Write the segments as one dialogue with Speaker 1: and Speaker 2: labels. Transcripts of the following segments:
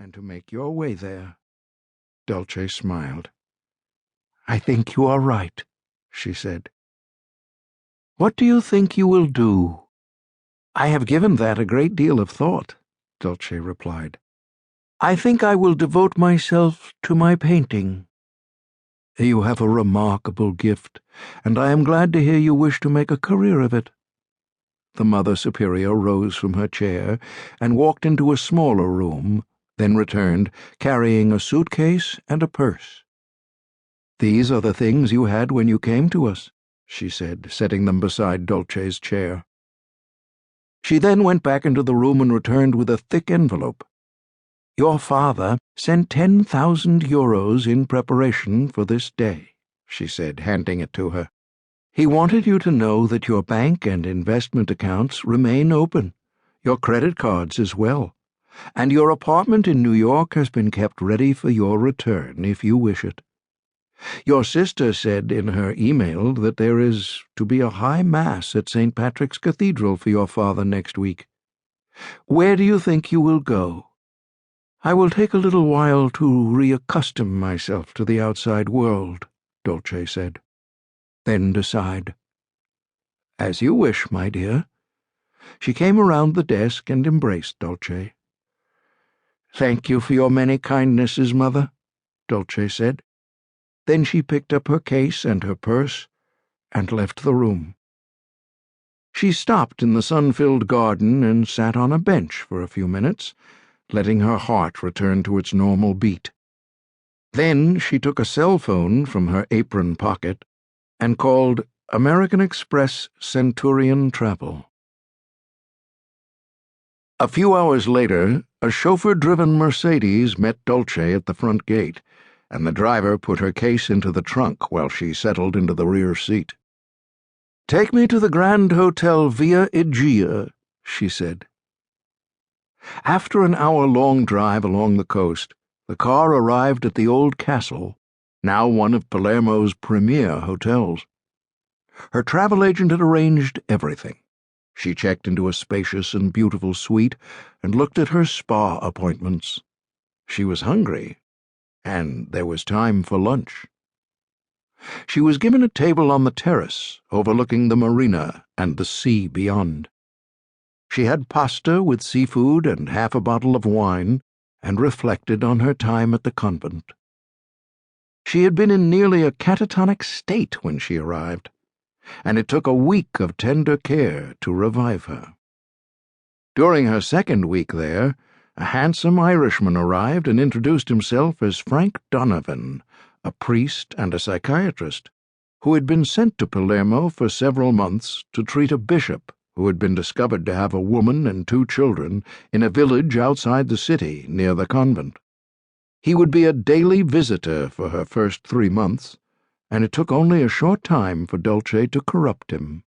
Speaker 1: and to make your way there." Dulce smiled. "I think you are right," she said. "What do you think you will do?" "I have given that a great deal of thought," Dulce replied. "I think I will devote myself to my painting." "You have a remarkable gift, and I am glad to hear you wish to make a career of it." The Mother Superior rose from her chair and walked into a smaller room, then returned, carrying a suitcase and a purse. "These are the things you had when you came to us," she said, setting them beside Dulce's chair. She then went back into the room and returned with a thick envelope. "Your father sent 10,000 euros in preparation for this day," she said, handing it to her. "He wanted you to know that your bank and investment accounts remain open, your credit cards as well, and your apartment in New York has been kept ready for your return if you wish it. Your sister said in her email that there is to be a high mass at St. Patrick's Cathedral for your father next week. Where do you think you will go?" "I will take a little while to reaccustom myself to the outside world," Dulce said. "Then decide." "As you wish, my dear." She came around the desk and embraced Dulce. "Thank you for your many kindnesses, Mother," Dulce said. Then she picked up her case and her purse and left the room. She stopped in the sun-filled garden and sat on a bench for a few minutes, letting her heart return to its normal beat. Then she took a cell phone from her apron pocket and called American Express Centurion Travel. A few hours later, a chauffeur-driven Mercedes met Dulce at the front gate, and the driver put her case into the trunk while she settled into the rear seat. "Take me to the Grand Hotel Via Egea," she said. After an hour-long drive along the coast, the car arrived at the old castle, now one of Palermo's premier hotels. Her travel agent had arranged everything. She checked into a spacious and beautiful suite and looked at her spa appointments. She was hungry, and there was time for lunch. She was given a table on the terrace overlooking the marina and the sea beyond. She had pasta with seafood and half a bottle of wine, and reflected on her time at the convent. She had been in nearly a catatonic state when she arrived, and it took a week of tender care to revive her. During her second week there, a handsome Irishman arrived and introduced himself as Frank Donovan, a priest and a psychiatrist, who had been sent to Palermo for several months to treat a bishop who had been discovered to have a woman and 2 children in a village outside the city near the convent. He would be a daily visitor for her first 3 months, and it took only a short time for Dulce to corrupt him.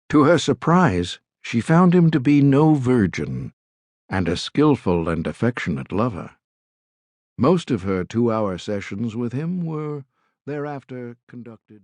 Speaker 1: To her surprise, she found him to be no virgin, and a skillful and affectionate lover. Most of her 2-hour sessions with him were thereafter conducted